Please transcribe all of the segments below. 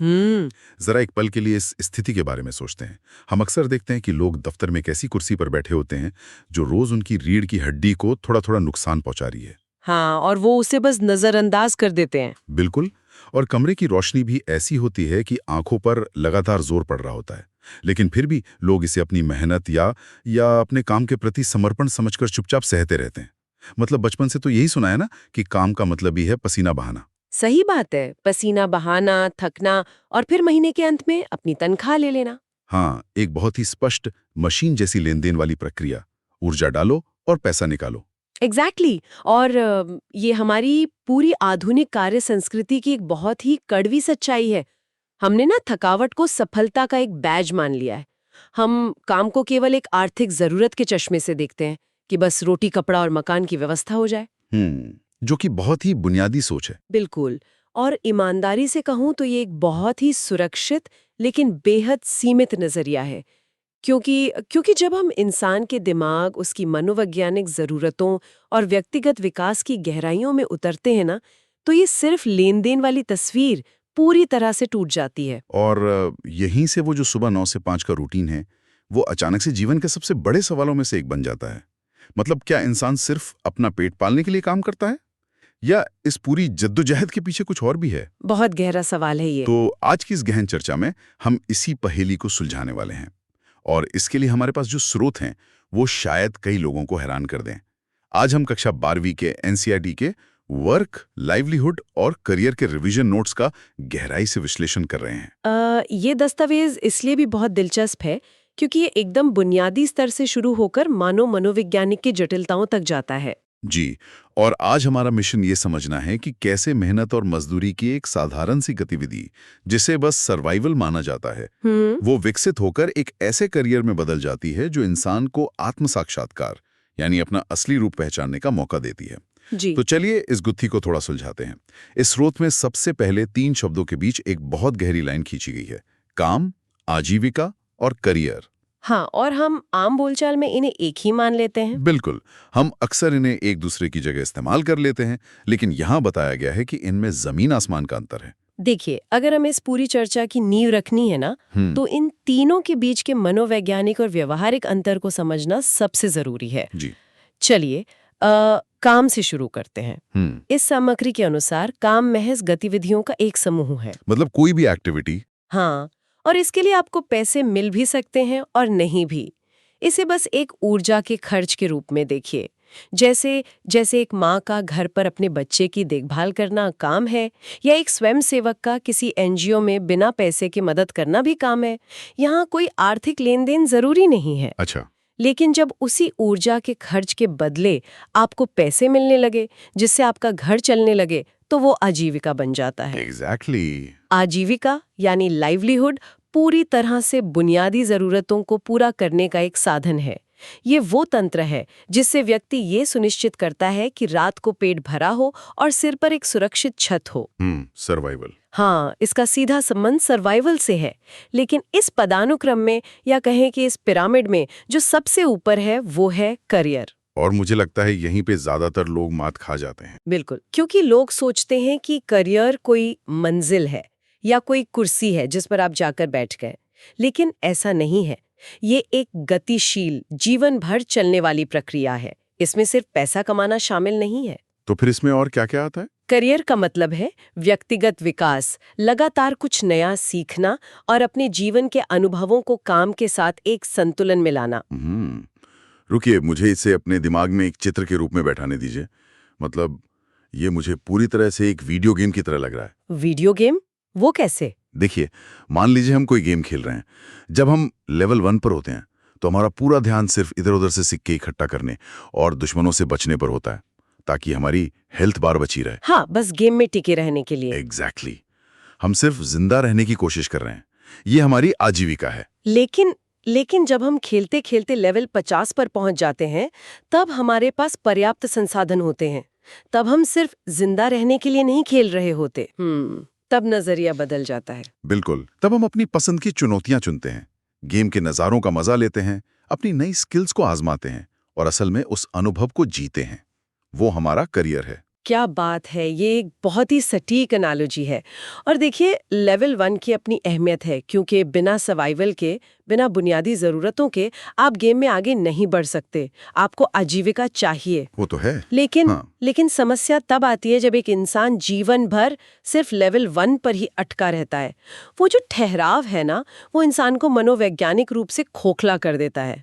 जरा एक पल के लिए इस स्थिति के बारे में सोचते हैं। हम अक्सर देखते हैं कि लोग दफ्तर में एक ऐसी कुर्सी पर बैठे होते हैं जो रोज उनकी रीढ़ की हड्डी को थोड़ा थोड़ा नुकसान पहुंचा रही है। हाँ, और वो उसे बस नजरअंदाज कर देते हैं। बिल्कुल। और कमरे की रोशनी भी ऐसी होती है कि आंखों पर लगातार जोर पड़ रहा होता है, लेकिन फिर भी लोग इसे अपनी मेहनत या अपने काम के प्रति समर्पण समझकर चुपचाप सहते रहते हैं। मतलब बचपन से तो यही सुना है ना कि काम का मतलब ही है पसीना बहाना। सही बात है, पसीना बहाना, थकना और फिर महीने के अंत में अपनी तनख्वाह ले लेना। हाँ, एक बहुत ही स्पष्ट मशीन जैसी लेन देन वाली प्रक्रिया। ऊर्जा डालो और पैसा निकालो। एग्जैक्टली और ये हमारी पूरी आधुनिक कार्य संस्कृति की एक बहुत ही कड़वी सच्चाई है। हमने ना थकावट को सफलता का एक बैज मान लिया है। हम काम को केवल एक आर्थिक जरूरत के चश्मे से देखते हैं कि बस रोटी, कपड़ा और मकान की व्यवस्था हो जाए। जो कि बहुत ही बुनियादी सोच है। बिल्कुल। और ईमानदारी से कहूँ तो ये एक बहुत ही सुरक्षित लेकिन बेहद सीमित नजरिया है। क्योंकि जब हम इंसान के दिमाग, उसकी मनोवैज्ञानिक ज़रूरतों और व्यक्तिगत विकास की गहराइयों में उतरते हैं ना, तो ये सिर्फ लेन देन वाली तस्वीर पूरी तरह से टूट जाती है। और यहीं से वो जो सुबह 9 से 5 का रूटीन है, वो अचानक से जीवन के सबसे बड़े सवालों में से एक बन जाता है। मतलब क्या इंसान सिर्फ अपना पेट पालने के लिए काम करता है, या इस पूरी जद्दोजहद के पीछे कुछ और भी है? बहुत गहरा सवाल है ये। तो आज की इस गहन चर्चा में हम इसी पहेली को सुलझाने वाले हैं। और इसके लिए हमारे पास जो स्रोत हैं, वो शायद कई लोगों को हैरान कर दें। आज हम कक्षा 12वीं के एनसीईआरटी के वर्क, लाइवलीहुड और करियर के रिवीजन नोट्स का गहराई से विश्लेषण कर रहे हैं। ये दस्तावेज इसलिए भी बहुत दिलचस्प है क्योंकि ये एकदम बुनियादी स्तर से शुरू होकर मानव मनोविज्ञानिक की जटिलताओं तक जाता है। जी, और आज हमारा मिशन ये समझना है कि कैसे मेहनत और मजदूरी की एक साधारण सी गतिविधि, जिसे बस सर्वाइवल माना जाता है, वो विकसित होकर एक ऐसे करियर में बदल जाती है जो इंसान को आत्म साक्षात्कार यानी अपना असली रूप पहचानने का मौका देती है। जी। तो चलिए इस गुत्थी को थोड़ा सुलझाते हैं। इस स्रोत में सबसे पहले 3 शब्दों के बीच एक बहुत गहरी लाइन खींची गई है: काम, आजीविका और करियर। हाँ, और हम आम बोलचाल में इन्हें एक ही मान लेते हैं। बिल्कुल, हम अक्सर इन्हें एक दूसरे की जगह इस्तेमाल कर लेते हैं, लेकिन यहाँ बताया गया है कि इनमें जमीन आसमान का अंतर है। देखिए, अगर हमें इस पूरी चर्चा की नींव रखनी है ना, तो इन तीनों के बीच के मनोवैज्ञानिक और व्यवहारिक अंतर को समझना सबसे जरूरी है। जी। चलिए काम से शुरू करते हैं। इस सामग्री के अनुसार काम महज गतिविधियों का एक समूह है। मतलब कोई भी एक्टिविटी। हाँ, और इसके लिए आपको पैसे मिल भी सकते हैं और नहीं भी। इसे बस एक ऊर्जा के खर्च के रूप में देखिए। जैसे एक माँ का घर पर अपने बच्चे की देखभाल करना काम है, या एक स्वयंसेवक का किसी एनजीओ में बिना पैसे के मदद करना भी काम है। यहाँ कोई आर्थिक लेन देन जरूरी नहीं है। अच्छा। लेकिन जब उसी ऊर्जा के खर्च के बदले आपको पैसे मिलने लगे, जिससे आपका घर चलने लगे, तो वो आजीविका बन जाता है। एग्जैक्टली। आजीविका यानी लाइवलीहुड पूरी तरह से बुनियादी जरूरतों को पूरा करने का एक साधन है। ये वो तंत्र है जिससे व्यक्ति ये सुनिश्चित करता है कि रात को पेट भरा हो और सिर पर एक सुरक्षित छत हो। सर्वाइवल। हाँ, इसका सीधा संबंध सर्वाइवल से है। लेकिन इस पदानुक्रम में, या कहें कि इस पिरामिड में, जो सबसे ऊपर है वो है करियर। और मुझे लगता है यहीं पे ज्यादातर लोग मात खा जाते हैं। बिल्कुल, क्योंकि लोग सोचते हैं कि करियर कोई मंजिल है या कोई कुर्सी है जिस पर आप जाकर बैठ गए। लेकिन ऐसा नहीं है। ये एक गतिशील, जीवन भर चलने वाली प्रक्रिया है। इसमें सिर्फ पैसा कमाना शामिल नहीं है। तो फिर इसमें और क्या क्या आता है? करियर का मतलब है व्यक्तिगत विकास, लगातार कुछ नया सीखना और अपने जीवन के अनुभवों को काम के साथ एक संतुलन में लाना। रुकिए, मुझे इसे अपने दिमाग में एक चित्र के रूप में बैठाने दीजिए। मतलब ये मुझे पूरी तरह से एक वीडियो गेम की तरह लग रहा है। Video game? वो कैसे? देखिए, मान लीजिए हम कोई गेम खेल रहे हैं। जब हम लेवल 1 पर होते हैं तो हमारा पूरा ध्यान सिर्फ इधर उधर से सिक्के इकट्ठा करने और दुश्मनों से बचने पर होता है, ताकि हमारी हेल्थ बार बची रहे। हाँ, बस गेम में टिके रहने के लिए। एग्जैक्टली। हम सिर्फ जिंदा रहने की कोशिश कर रहे हैं। ये हमारी आजीविका है। लेकिन जब हम खेलते खेलते लेवल 50 पर पहुंच जाते हैं, तब हमारे पास पर्याप्त संसाधन होते हैं। तब हम सिर्फ जिंदा रहने के लिए नहीं खेल रहे होते। तब नजरिया बदल जाता है। बिल्कुल। तब हम अपनी पसंद की चुनौतियां चुनते हैं, गेम के नज़ारों का मजा लेते हैं, अपनी नई स्किल्स को आजमाते हैं और असल में उस अनुभव को जीते हैं। वो हमारा करियर है। क्या बात है, ये एक बहुत ही सटीक एनालॉजी है। और देखिए, लेवल 1 की अपनी अहमियत है, क्योंकि बिना सर्वाइवल के, बिना बुनियादी ज़रूरतों के आप गेम में आगे नहीं बढ़ सकते। आपको आजीविका चाहिए। वो तो है। लेकिन हाँ। लेकिन समस्या तब आती है जब एक इंसान जीवन भर सिर्फ लेवल 1 पर ही अटका रहता है। वो जो ठहराव है ना, वो इंसान को मनोवैज्ञानिक रूप से खोखला कर देता है।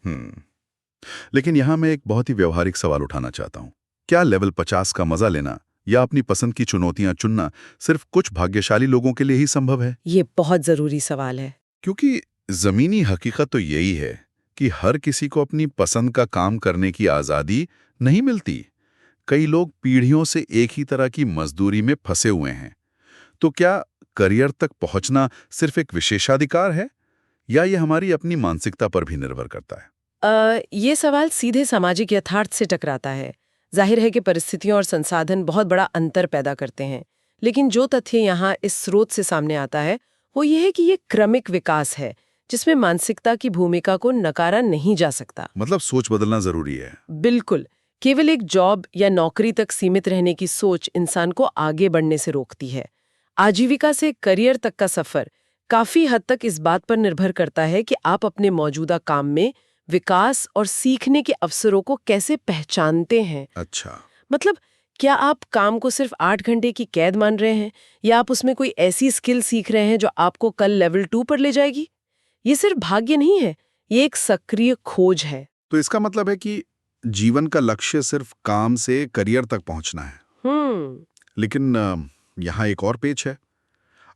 लेकिन यहाँ मैं एक बहुत ही व्यवहारिक सवाल उठाना चाहता हूँ। क्या लेवल 50 का मजा लेना या अपनी पसंद की चुनौतियां चुनना सिर्फ कुछ भाग्यशाली लोगों के लिए ही संभव है? ये बहुत ज़रूरी सवाल है। क्योंकि जमीनी हकीकत तो यही है कि हर किसी को अपनी पसंद का काम करने की आज़ादी नहीं मिलती। कई लोग पीढ़ियों से एक ही तरह की मजदूरी में फंसे हुए हैं। तो क्या करियर तक पहुंचना सिर्फ एक विशेषाधिकार है या ये हमारी अपनी मानसिकता पर भी निर्भर करता है? ये सवाल सीधे सामाजिक यथार्थ से टकराता है। जाहिर है कि परिस्थितियों और संसाधन बहुत बड़ा अंतर पैदा करते हैं। लेकिन जो तथ्य यहाँ इस स्रोत से सामने आता है, वो ये है कि ये क्रमिक विकास है, जिसमें मानसिकता की भूमिका को नकारा नहीं जा सकता। मतलब सोच बदलना जरूरी है। बिल्कुल। केवल एक जॉब या नौकरी तक सीमित रहने की सोच इंसान को आगे बढ़ने से रोकती है। आजीविका से करियर तक का सफर काफी हद तक इस बात पर निर्भर करता है कि आप अपने मौजूदा काम में विकास और सीखने के अवसरों को कैसे पहचानते हैं। अच्छा। मतलब, क्या आप काम को सिर्फ 8 घंटे की कैद मान रहे हैं, या आप उसमें कोई ऐसी स्किल सीख रहे हैं जो आपको कल लेवल 2 पर ले जाएगी? ये सिर्फ भाग्य नहीं है, ये एक सक्रिय खोज है। तो इसका मतलब है कि जीवन का लक्ष्य सिर्फ काम से करियर तक पहुंचना है। लेकिन यहाँ एक और पेच है।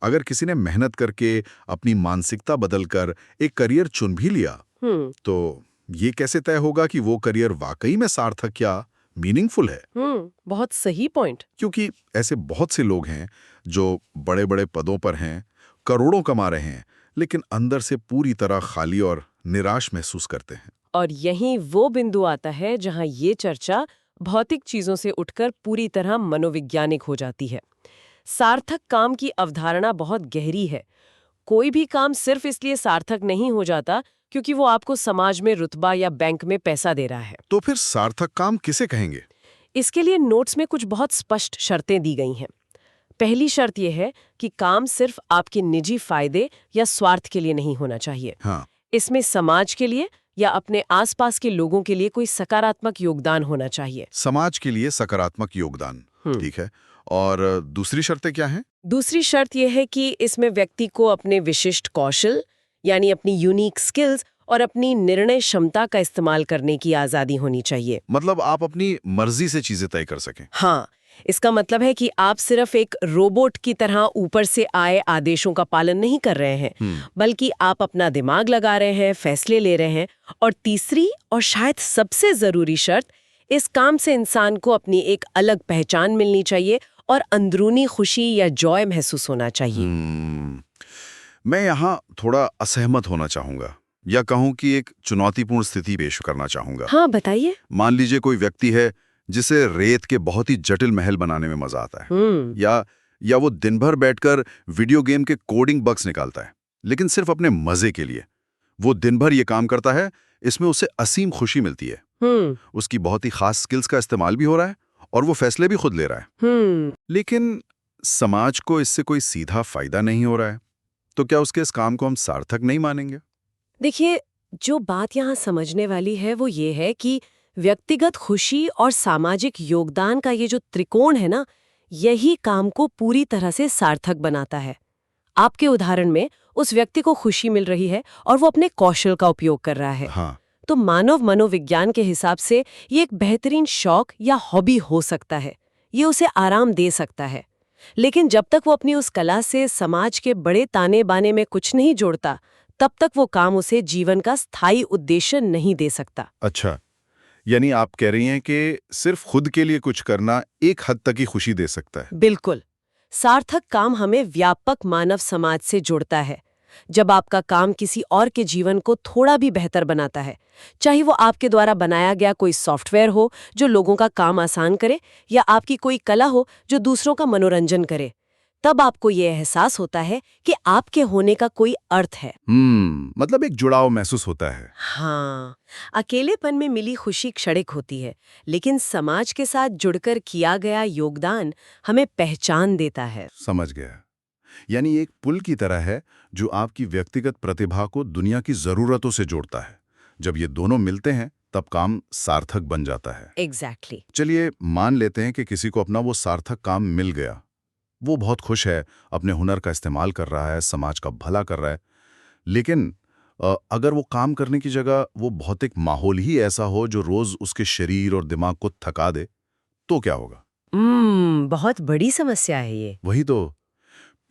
अगर किसी ने मेहनत करके अपनी मानसिकता बदलकर एक करियर चुन भी लिया, तो ये कैसे तय होगा कि वो करियर वाकई में सार्थक या मीनिंगफुल है? बहुत सही पॉइंट। क्योंकि ऐसे बहुत से लोग हैं जो बड़े बड़े पदों पर हैं, करोड़ों कमा रहे हैं, लेकिन अंदर से पूरी तरह खाली और निराश महसूस करते हैं। और यहीं वो बिंदु आता है जहां ये चर्चा भौतिक चीजों से उठकर पूरी तरह मनोवैज्ञानिक हो जाती है। सार्थक काम की अवधारणा बहुत गहरी है। कोई भी काम सिर्फ इसलिए सार्थक नहीं हो जाता क्योंकि वो आपको समाज में रुतबा या बैंक में पैसा दे रहा है। तो फिर सार्थक काम किसे कहेंगे? इसके लिए नोट्स में कुछ बहुत स्पष्ट शर्तें दी गई हैं। पहली शर्त यह है कि काम सिर्फ आपके निजी फायदे या स्वार्थ के लिए नहीं होना चाहिए। हाँ। इसमें समाज के लिए या अपने आसपास के लोगों के लिए कोई सकारात्मक योगदान होना चाहिए। समाज के लिए सकारात्मक योगदान, ठीक है। और दूसरी शर्तें क्या हैं? दूसरी शर्त यह है कि इसमें व्यक्ति को अपने विशिष्ट कौशल, यानी अपनी यूनिक स्किल्स और अपनी निर्णय क्षमता का इस्तेमाल करने की आज़ादी होनी चाहिए। मतलब आप अपनी मर्जी से चीजें तय कर सकें। हाँ, इसका मतलब है कि आप सिर्फ एक रोबोट की तरह ऊपर से आए आदेशों का पालन नहीं कर रहे हैं, बल्कि आप अपना दिमाग लगा रहे हैं, फैसले ले रहे हैं। और तीसरी और शायद सबसे जरूरी शर्त, इस काम से इंसान को अपनी एक अलग पहचान मिलनी चाहिए और अंदरूनी खुशी या जॉय महसूस होना चाहिए। मैं यहाँ थोड़ा असहमत होना चाहूंगा, या कहूँ कि एक चुनौतीपूर्ण स्थिति पेश करना चाहूंगा। हाँ, बताइए। मान लीजिए कोई व्यक्ति है जिसे रेत के बहुत ही जटिल महल बनाने में मजा आता है, या वो दिन भर बैठकर वीडियो गेम के कोडिंग बग्स निकालता है, लेकिन सिर्फ अपने मजे के लिए। वो दिन भर ये काम करता है, इसमें उसे असीम खुशी मिलती है। उसकी बहुत ही खास स्किल्स का इस्तेमाल भी हो रहा है और वो फैसले भी खुद ले रहा है। लेकिन समाज को इससे कोई सीधा फायदा नहीं हो रहा है, तो क्या उसके इस काम को हम सार्थक नहीं मानेंगे? देखिए, जो बात यहाँ समझने वाली है वो ये है कि व्यक्तिगत खुशी और सामाजिक योगदान का ये जो त्रिकोण है ना, यही काम को पूरी तरह से सार्थक बनाता है। आपके उदाहरण में उस व्यक्ति को खुशी मिल रही है और वो अपने कौशल का उपयोग कर रहा है। हाँ। तो मानव मनोविज्ञान के हिसाब से ये एक बेहतरीन शौक या हॉबी हो सकता है। ये उसे आराम दे सकता है। लेकिन जब तक वो अपनी उस कला से समाज के बड़े ताने बाने में कुछ नहीं जोड़ता, तब तक वो काम उसे जीवन का स्थायी उद्देश्य नहीं दे सकता। अच्छा, यानी आप कह रही हैं कि सिर्फ खुद के लिए कुछ करना एक हद तक ही खुशी दे सकता है। बिल्कुल। सार्थक काम हमें व्यापक मानव समाज से जोड़ता है। जब आपका काम किसी और के जीवन को थोड़ा भी बेहतर बनाता है, चाहे वो आपके द्वारा बनाया गया कोई सॉफ्टवेयर हो जो लोगों का काम आसान करे, या आपकी कोई कला हो जो दूसरों का मनोरंजन करे, तब आपको ये एहसास होता है कि आपके होने का कोई अर्थ है। मतलब एक जुड़ाव महसूस होता है। हाँ, अकेलेपन में मिली खुशी क्षणिक होती है, लेकिन समाज के साथ जुड़कर किया गया योगदान हमें पहचान देता है। समझ गया। यानी एक पुल की तरह है जो आपकी व्यक्तिगत प्रतिभा को दुनिया की जरूरतों से जोड़ता है। जब ये दोनों मिलते हैं तब काम सार्थक बन जाता है। एग्जैक्टली। चलिए मान लेते हैं कि किसी को अपना वो सार्थक काम मिल गया। वो बहुत खुश है, अपने हुनर का इस्तेमाल कर रहा है, समाज का भला कर रहा है। लेकिन अगर वो काम करने की जगह वो भौतिक माहौल ही ऐसा हो जो रोज उसके शरीर और दिमाग को थका दे, तो क्या होगा? बहुत बड़ी समस्या है ये। वही तो,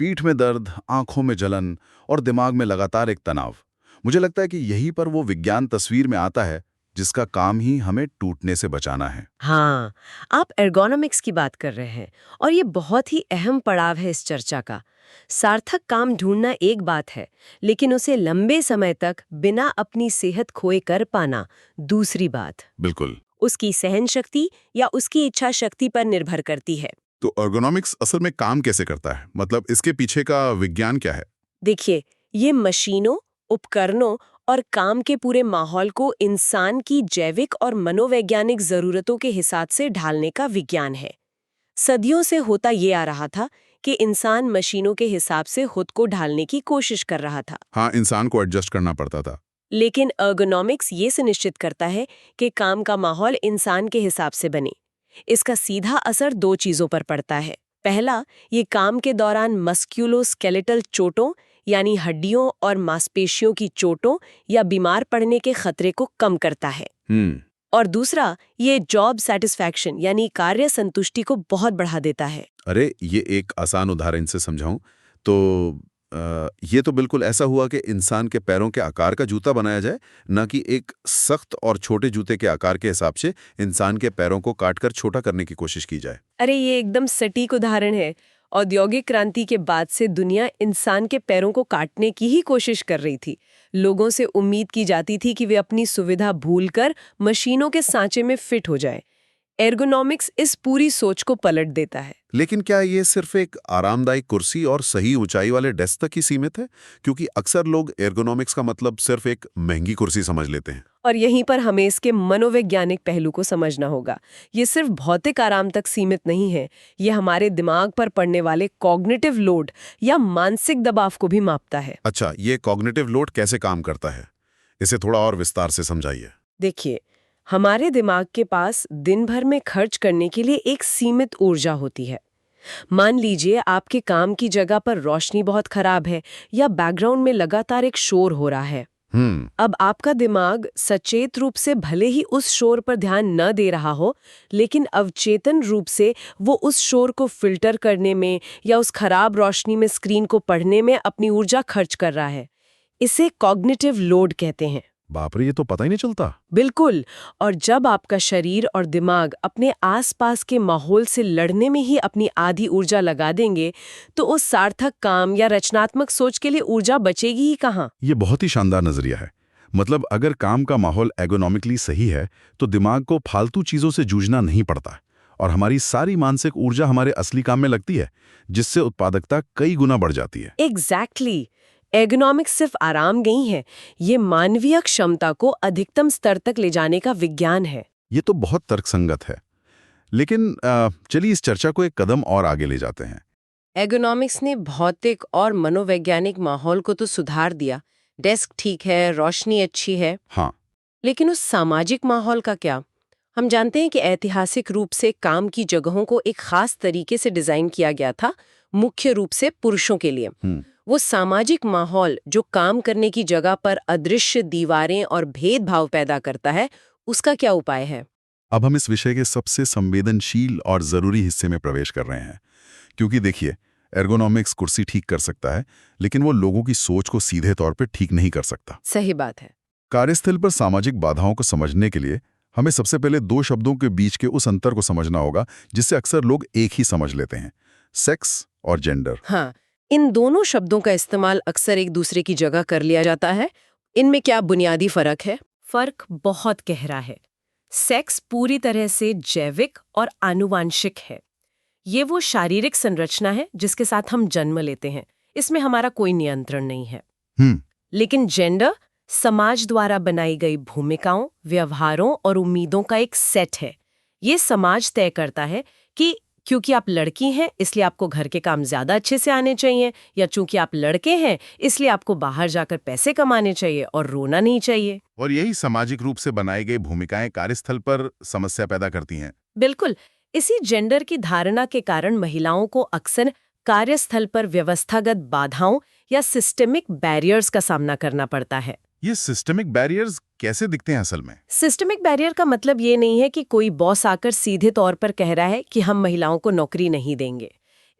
पीठ में दर्द, आंखों में जलन और दिमाग में लगातार एक तनाव। मुझे लगता है कि यहीं पर वो विज्ञान तस्वीर में आता है जिसका काम ही हमें टूटने से बचाना है। हाँ, आप एर्गोनॉमिक्स की बात कर रहे हैं और ये बहुत ही अहम पड़ाव है इस चर्चा का। सार्थक काम ढूंढना एक बात है, लेकिन उसे लंबे समय तक बिना अपनी सेहत खोए कर पाना दूसरी बात। बिल्कुल। उसकी सहन शक्ति या उसकी इच्छा शक्ति पर निर्भर करती है। तो एर्गोनॉमिक्स असल में काम कैसे करता है? मतलब इसके पीछे का विज्ञान क्या है? देखिए, ये मशीनों, उपकरणों और काम के पूरे माहौल को इंसान की जैविक और मनोवैज्ञानिक जरूरतों के हिसाब से ढालने का विज्ञान है। सदियों से होता ये आ रहा था कि इंसान मशीनों के हिसाब से खुद को ढालने की कोशिश कर रहा था। हाँ, इंसान को एडजस्ट करना पड़ता था। लेकिन एर्गोनॉमिक्स ये सुनिश्चित करता है कि काम का माहौल इंसान के हिसाब से बने। इसका सीधा असर दो चीजों पर पड़ता है। पहला, ये काम के दौरान मस्क्यूलोस्केलेटल चोटों यानी हड्डियों और मांसपेशियों की चोटों या बीमार पड़ने के खतरे को कम करता है। और दूसरा, ये जॉब सेटिस्फैक्शन यानी कार्य संतुष्टि को बहुत बढ़ा देता है। अरे, ये एक आसान उदाहरण से समझाऊं तो ये तो बिल्कुल ऐसा हुआ कि इंसान के पैरों के आकार का जूता बनाया जाए, न कि एक सख्त और छोटे जूते के आकार के हिसाब से इंसान के पैरों को काटकर छोटा करने की कोशिश की जाए। अरे, ये एकदम सटीक उदाहरण है। औद्योगिक क्रांति के बाद से दुनिया इंसान के पैरों को काटने की ही कोशिश कर रही थी। लोगों से उम्मीद की जाती थी कि वे अपनी सुविधा भूलकर मशीनों के सांचे में फिट हो जाएं। एर्गोनॉमिक्स इस पूरी सोच को पलट देता है। लेकिन क्या ये सिर्फ एक आरामदायक कुर्सी और सही ऊंचाई वाले डेस्क तक ही सीमित है? क्योंकि अक्सर लोग एर्गोनॉमिक्स का मतलब सिर्फ एक महंगी कुर्सी समझ लेते हैं। और यहीं पर हमें इसके मनोवैज्ञानिक पहलू को समझना होगा। ये सिर्फ भौतिक आराम तक सीमित नहीं है, ये हमारे दिमाग पर पड़ने वाले कॉग्निटिव लोड या मानसिक दबाव को भी मापता है। अच्छा, ये कॉग्निटिव लोड कैसे काम करता है? इसे थोड़ा और विस्तार से समझाइए। देखिए, हमारे दिमाग के पास दिन भर में खर्च करने के लिए एक सीमित ऊर्जा होती है। मान लीजिए आपके काम की जगह पर रोशनी बहुत खराब है या बैकग्राउंड में लगातार एक शोर हो रहा है। अब आपका दिमाग सचेत रूप से भले ही उस शोर पर ध्यान न दे रहा हो, लेकिन अवचेतन रूप से वो उस शोर को फिल्टर करने में या उस खराब रोशनी में स्क्रीन को पढ़ने में अपनी ऊर्जा खर्च कर रहा है। इसे कॉग्निटिव लोड कहते हैं। बाप रे, ये तो पता ही नहीं चलता। बिल्कुल। और जब आपका शरीर और दिमाग अपने आसपास के माहौल से लड़ने में ही अपनी आधी ऊर्जा लगा देंगे, तो उस सार्थक काम या रचनात्मक सोच के लिए ऊर्जा बचेगी ही कहाँ। ये बहुत ही शानदार नजरिया है। मतलब अगर काम का माहौल एर्गोनॉमिकली सही है तो दिमाग को फालतू चीजों से जूझना नहीं पड़ता और हमारी सारी मानसिक ऊर्जा हमारे असली काम में लगती है, जिससे उत्पादकता कई गुना बढ़ जाती है। एग्जैक्टली। एर्गोनॉमिक्स सिर्फ आराम नहीं है, ये मानवीय क्षमता को अधिकतम स्तर तक ले जाने का विज्ञान है। ये तो बहुत तर्कसंगत है। लेकिन चलिए इस चर्चा को एक कदम और आगे ले जाते हैं। एर्गोनॉमिक्स ने भौतिक और मनोवैज्ञानिक माहौल को तो सुधार दिया, डेस्क ठीक है, रोशनी अच्छी है। हाँ। लेकिन उस सामाजिक माहौल का क्या? हम जानते हैं कि ऐतिहासिक रूप से काम की जगहों को एक खास तरीके से डिजाइन किया गया था, मुख्य रूप से पुरुषों के लिए। वो सामाजिक माहौल जो काम करने की जगह पर अदृश्य दीवारें और भेदभाव पैदा करता है, उसका क्या उपाय है? अब हम इस विषय के सबसे संवेदनशील और जरूरी हिस्से में प्रवेश कर रहे हैं। क्योंकि देखिए, एर्गोनॉमिक्स कुर्सी ठीक कर सकता है, लेकिन वो लोगों की सोच को सीधे तौर पर ठीक नहीं कर सकता। सही बात है। कार्यस्थल पर सामाजिक बाधाओं को समझने के लिए हमें सबसे पहले दो शब्दों के बीच के उस अंतर को समझना होगा जिससे अक्सर लोग एक ही समझ लेते हैं, सेक्स और जेंडर। हाँ, इन दोनों शब्दों का इस्तेमाल अक्सर एक दूसरे की जगह कर लिया जाता है। इनमें क्या बुनियादी फर्क है? फर्क बहुत गहरा है। सेक्स पूरी तरह से जैविक और आनुवांशिक है। ये वो शारीरिक संरचना है जिसके साथ हम जन्म लेते हैं, इसमें हमारा कोई नियंत्रण नहीं है। लेकिन जेंडर समाज द्वारा बनाई गई भूमिकाओं, व्यवहारों और उम्मीदों का एक सेट है। ये समाज तय करता है कि क्योंकि आप लड़की हैं इसलिए आपको घर के काम ज्यादा अच्छे से आने चाहिए, या चूंकि आप लड़के हैं इसलिए आपको बाहर जाकर पैसे कमाने चाहिए और रोना नहीं चाहिए। और यही सामाजिक रूप से बनाई गई भूमिकाएं कार्यस्थल पर समस्या पैदा करती हैं। बिल्कुल, इसी जेंडर की धारणा के कारण महिलाओं को अक्सर कार्यस्थल पर व्यवस्थागत बाधाओं या सिस्टेमिक बैरियर्स का सामना करना पड़ता है। ये सिस्टमिक बैरियर्स कैसे दिखते हैं असल में? सिस्टेमिक बैरियर का मतलब ये नहीं है कि कोई बॉस आकर सीधे तौर पर कह रहा है कि हम महिलाओं को नौकरी नहीं देंगे।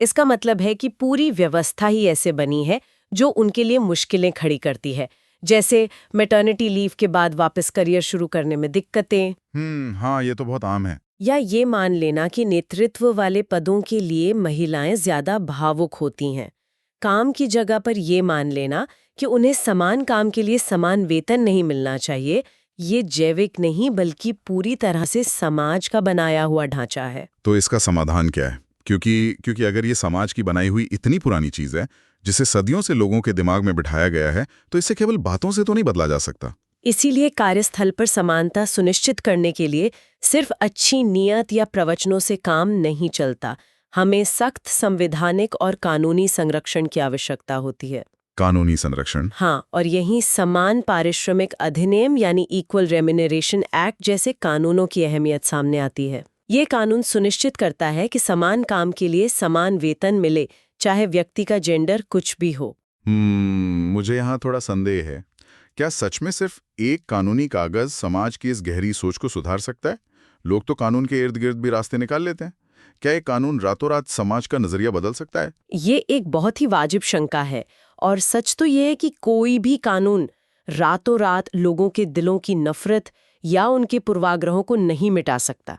इसका मतलब है कि पूरी व्यवस्था ही ऐसे बनी है जो उनके लिए मुश्किलें खड़ी करती है, जैसे मैटरनिटी लीव के बाद वापस करियर शुरू करने में दिक्कतें, हाँ, ये तो बहुत आम है। या ये मान लेना कि नेतृत्व वाले पदों के लिए महिलाएं ज्यादा भावुक होती हैं। काम की जगह पर ये मान लेना कि उन्हें समान काम के लिए समान वेतन नहीं मिलना चाहिए, ये जैविक नहीं बल्कि पूरी तरह से समाज का बनाया हुआ ढांचा है। तो इसका समाधान क्या है? क्योंकि अगर ये समाज की बनाई हुई इतनी पुरानी चीज है जिसे सदियों से लोगों के दिमाग में बिठाया गया है, तो इसे केवल बातों से तो नहीं बदला जा सकता। इसीलिए कार्यस्थल पर समानता सुनिश्चित करने के लिए सिर्फ अच्छी नीयत या प्रवचनों से काम नहीं चलता। हमें सख्त संवैधानिक और कानूनी संरक्षण की आवश्यकता होती है। कानूनी संरक्षण? हाँ, और यही समान पारिश्रमिक अधिनियम यानी इक्वल रेम्यूनरेशन एक्ट जैसे कानूनों की अहमियत सामने आती है। ये कानून सुनिश्चित करता है कि समान काम के लिए समान वेतन मिले, चाहे व्यक्ति का जेंडर कुछ भी हो। मुझे यहाँ थोड़ा संदेह है। क्या सच में सिर्फ एक कानूनी कागज समाज की इस गहरी सोच को सुधार सकता है? लोग तो कानून के इर्द गिर्द भी रास्ते निकाल लेते हैं। क्या एक कानून रातों रात समाज का नजरिया बदल सकता है? ये एक बहुत ही वाजिब शंका है, और सच तो ये है कि कोई भी कानून रातों रात लोगों के दिलों की नफरत या उनके पूर्वाग्रहों को नहीं मिटा सकता।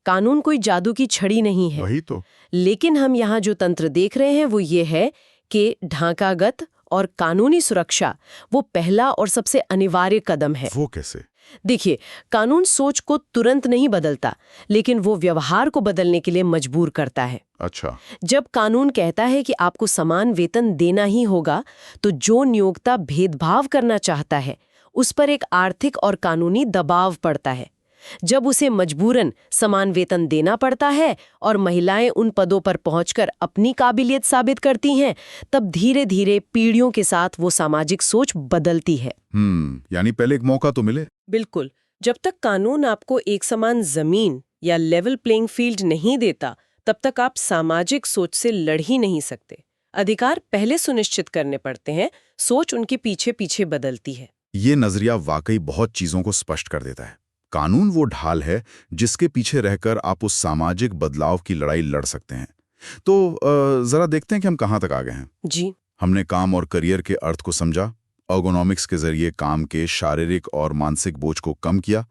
कानून कोई जादू की छड़ी नहीं है। वही तो। लेकिन हम यहाँ जो तंत्र देख रहे हैं वो ये है कि ढांचागत और कानूनी सुरक्षा वो पहला और सबसे अनिवार्य कदम है। वो कैसे? देखिए, कानून सोच को तुरंत नहीं बदलता, लेकिन वो व्यवहार को बदलने के लिए मजबूर करता है। अच्छा। जब कानून कहता है कि आपको समान वेतन देना ही होगा, तो जो नियोक्ता भेदभाव करना चाहता है उस पर एक आर्थिक और कानूनी दबाव पड़ता है। जब उसे मजबूरन समान वेतन देना पड़ता है और महिलाएं उन पदों पर पहुंचकर अपनी काबिलियत साबित करती हैं, तब धीरे धीरे पीढ़ियों के साथ वो सामाजिक सोच बदलती है। यानी पहले एक मौका तो मिले। बिल्कुल। जब तक कानून आपको एक समान जमीन या लेवल प्लेइंग फील्ड नहीं देता, तब तक आप सामाजिक सोच से लड़ ही नहीं सकते। अधिकार पहले सुनिश्चित करने पड़ते हैं, सोच उनके पीछे पीछे बदलती है। ये नजरिया वाकई बहुत चीजों को स्पष्ट कर देता है। कानून वो ढाल है जिसके पीछे रहकर आप उस सामाजिक बदलाव की लड़ाई लड़ सकते हैं। तो जरा देखते हैं कि हम कहाँ तक आ गए हैं। जी। हमने काम और करियर के अर्थ को समझा, अर्गोनॉमिक्स के जरिए काम के शारीरिक और मानसिक बोझ को कम किया,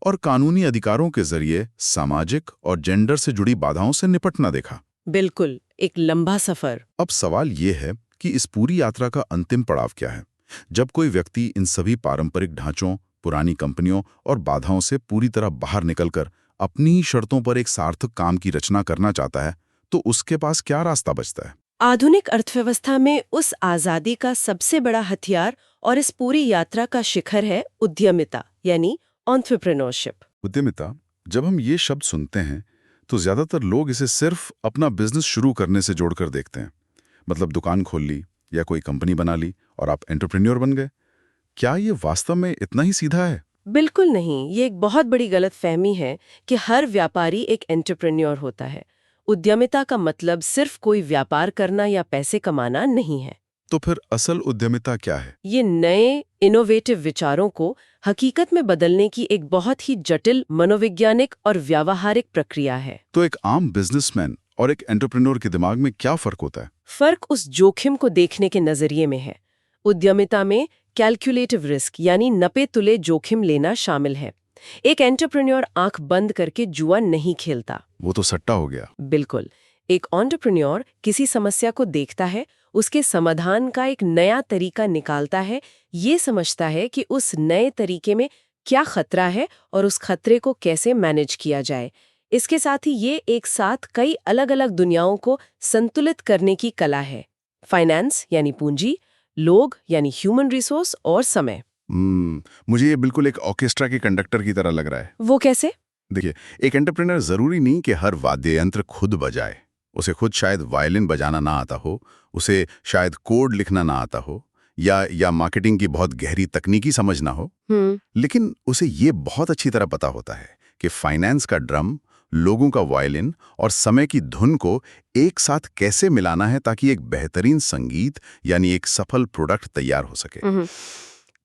और कानूनी अधिकारों के जरिए सामाजिक और जेंडर से जुड़ी बाधाओं से निपटना देखा। बिल्कुल, एक लंबा सफर। अब सवाल ये है कि इस पूरी यात्रा का अंतिम पड़ाव क्या है? जब कोई व्यक्ति इन सभी पारंपरिक ढांचों, पुरानी कंपनियों और बाधाओं से पूरी तरह बाहर निकलकर अपनी ही शर्तों पर एक सार्थक काम की रचना करना चाहता है, तो उसके पास क्या रास्ता बचता है? आधुनिक अर्थव्यवस्था में उस आजादी का सबसे बड़ा हथियार और इस पूरी यात्रा का शिखर है उद्यमिता, यानी एंटरप्रेन्योरशिप। उद्यमिता, जब हम ये शब्द सुनते हैं तो ज्यादातर लोग इसे सिर्फ अपना बिजनेस शुरू करने से जोड़कर देखते हैं। मतलब दुकान खोल ली या कोई कंपनी बना ली और आप एंटरप्रेन्योर बन गए। क्या ये वास्तव में इतना ही सीधा है? बिल्कुल नहीं। ये एक बहुत बड़ी गलतफहमी है कि हर व्यापारी एक एंटरप्रेन्योर होता है। उद्यमिता का मतलब सिर्फ कोई व्यापार करना या पैसे कमाना नहीं है। तो फिर असल उद्यमिता क्या है? ये नए इनोवेटिव विचारों को हकीकत में बदलने की एक बहुत ही जटिल मनोवैज्ञानिक और व्यावहारिक प्रक्रिया है। तो एक आम बिजनेसमैन और एक एंटरप्रेन्योर के दिमाग में क्या फर्क होता है? फर्क उस जोखिम को देखने के नजरिए में है। उद्यमिता में कैलकुलेटिव रिस्क यानी नपे तुले जोखिम लेना शामिल है। एक एंटरप्रेन्योर आंख बंद करके जुआ नहीं खेलता। वो तो सट्टा हो गया। बिल्कुल। एक एंटरप्रेन्योर किसी समस्या को देखता है, उसके समाधान का एक नया तरीका निकालता है, ये समझता है कि उस नए तरीके में क्या खतरा है और उस खतरे को कैसे मैनेज किया जाए। इसके साथ ही ये एक साथ कई अलग अलग दुनियाओं को संतुलित करने की कला है। फाइनेंस यानी पूंजी, लोग यानी ह्यूमन रिसोर्स और समय। मुझे ये बिल्कुल एक ऑर्केस्ट्रा के कंडक्टर की तरह लग रहा है। वो कैसे? देखिए, एक एंटरप्रेन्योर जरूरी नहीं कि हर वाद्य यंत्र खुद बजाए। उसे खुद शायद वायलिन बजाना ना आता हो, उसे शायद कोड लिखना ना आता हो, या मार्केटिंग की बहुत गहरी तकनीकी समझ ना हो, लेकिन उसे ये बहुत अच्छी तरह पता होता है कि फाइनेंस का ड्रम, लोगों का वायलिन और समय की धुन को एक साथ कैसे मिलाना है ताकि एक बेहतरीन संगीत यानी एक सफल प्रोडक्ट तैयार हो सके।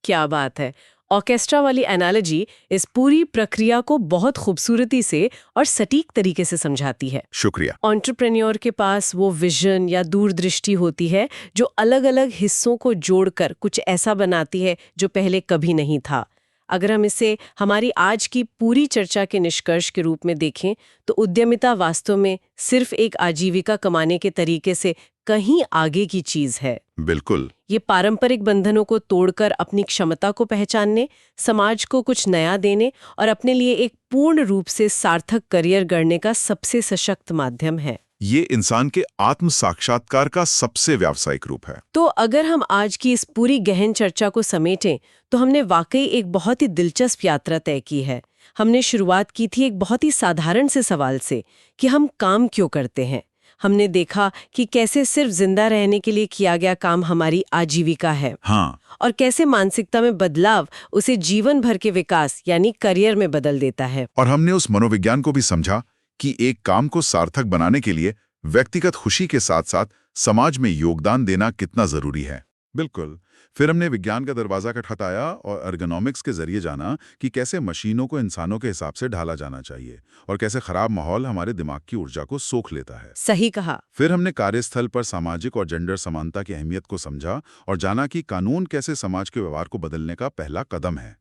क्या बात है। ऑर्केस्ट्रा वाली एनालॉजी इस पूरी प्रक्रिया को बहुत खूबसूरती से और सटीक तरीके से समझाती है। शुक्रिया। एंटरप्रेन्योर के पास वो विजन या दूरदृष्टि होती है जो अलग-अलग हिस्सों को जोड़कर कुछ ऐसा बनाती है जो पहले कभी नहीं था। अगर हम इसे हमारी आज की पूरी चर्चा के निष्कर्ष के रूप में देखें तो उद्यमिता वास्तव में सिर्फ एक आजीविका कमाने के तरीके से कहीं आगे की चीज है। बिल्कुल। ये पारंपरिक बंधनों को तोड़कर अपनी क्षमता को पहचानने, समाज को कुछ नया देने और अपने लिए एक पूर्ण रूप से सार्थक करियर गढ़ने का सबसे सशक्त माध्यम है। ये इंसान के आत्म साक्षात्कार का सबसे व्यावसायिक रूप है। तो अगर हम आज की इस पूरी गहन चर्चा को समेटें तो हमने वाकई एक बहुत ही दिलचस्प यात्रा तय की है। हमने शुरुआत की थी एक बहुत ही साधारण से सवाल से कि हम काम क्यों करते हैं। हमने देखा कि कैसे सिर्फ जिंदा रहने के लिए किया गया काम हमारी आजीविका है। हाँ। और कैसे मानसिकता में बदलाव उसे जीवन भर के विकास यानी करियर में बदल देता है। और हमने उस मनोविज्ञान को भी समझा कि एक काम को सार्थक बनाने के लिए व्यक्तिगत खुशी के साथ साथ समाज में योगदान देना कितना जरूरी है। बिल्कुल। फिर हमने विज्ञान का दरवाजा खटखटाया और एर्गोनॉमिक्स के जरिए जाना कि कैसे मशीनों को इंसानों के हिसाब से ढाला जाना चाहिए और कैसे खराब माहौल हमारे दिमाग की ऊर्जा को सोख लेता है। सही कहा। फिर हमने कार्यस्थल पर सामाजिक और जेंडर समानता की अहमियत को समझा और जाना कि कानून कैसे समाज के व्यवहार को बदलने का पहला कदम है।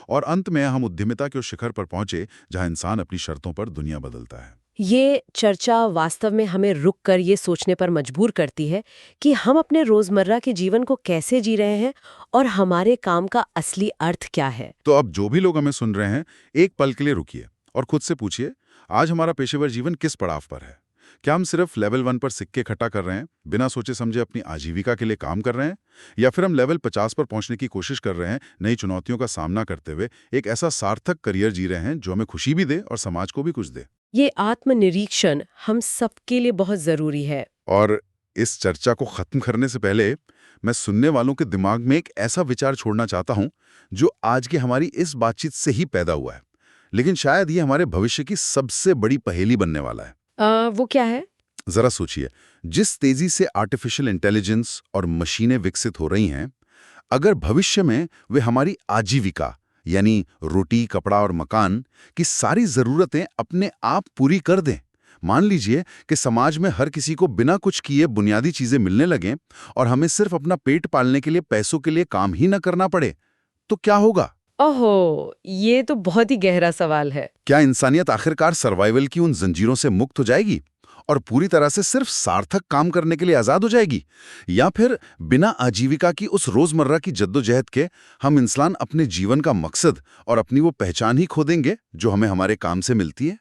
और अंत में हम उद्यमिता के उस शिखर पर पहुंचे जहां इंसान अपनी शर्तों पर दुनिया बदलता है। ये चर्चा वास्तव में हमें रुक कर ये सोचने पर मजबूर करती है कि हम अपने रोजमर्रा के जीवन को कैसे जी रहे हैं और हमारे काम का असली अर्थ क्या है। तो अब जो भी लोग हमें सुन रहे हैं, एक पल के लिए रुकिए और खुद से पूछिए, आज हमारा पेशेवर जीवन किस पड़ाव पर है? क्या हम सिर्फ लेवल 1 पर सिक्के इकट्ठा कर रहे हैं, बिना सोचे समझे अपनी आजीविका के लिए काम कर रहे हैं, या फिर हम लेवल 50 पर पहुंचने की कोशिश कर रहे हैं, नई चुनौतियों का सामना करते हुए एक ऐसा सार्थक करियर जी रहे हैं जो हमें खुशी भी दे और समाज को भी कुछ दे। ये आत्मनिरीक्षण हम सबके लिए बहुत जरूरी है। और इस चर्चा को खत्म करने से पहले मैं सुनने वालों के दिमाग में एक ऐसा विचार छोड़ना चाहता हूं जो आज की हमारी इस बातचीत से ही पैदा हुआ है, लेकिन शायद ये हमारे भविष्य की सबसे बड़ी पहेली बनने वाला है। वो क्या है? जरा सोचिए, जिस तेजी से आर्टिफिशियल इंटेलिजेंस और मशीनें विकसित हो रही हैं, अगर भविष्य में वे हमारी आजीविका यानी रोटी, कपड़ा और मकान की सारी जरूरतें अपने आप पूरी कर दें, मान लीजिए कि समाज में हर किसी को बिना कुछ किए बुनियादी चीजें मिलने लगें और हमें सिर्फ अपना पेट पालने के लिए पैसों के लिए काम ही न करना पड़े, तो क्या होगा? ओहो, ये तो बहुत ही गहरा सवाल है। क्या इंसानियत आखिरकार सर्वाइवल की उन जंजीरों से मुक्त हो जाएगी और पूरी तरह से सिर्फ सार्थक काम करने के लिए आजाद हो जाएगी, या फिर बिना आजीविका की उस रोजमर्रा की जद्दोजहद के हम इंसान अपने जीवन का मकसद और अपनी वो पहचान ही खो देंगे जो हमें हमारे काम से मिलती है?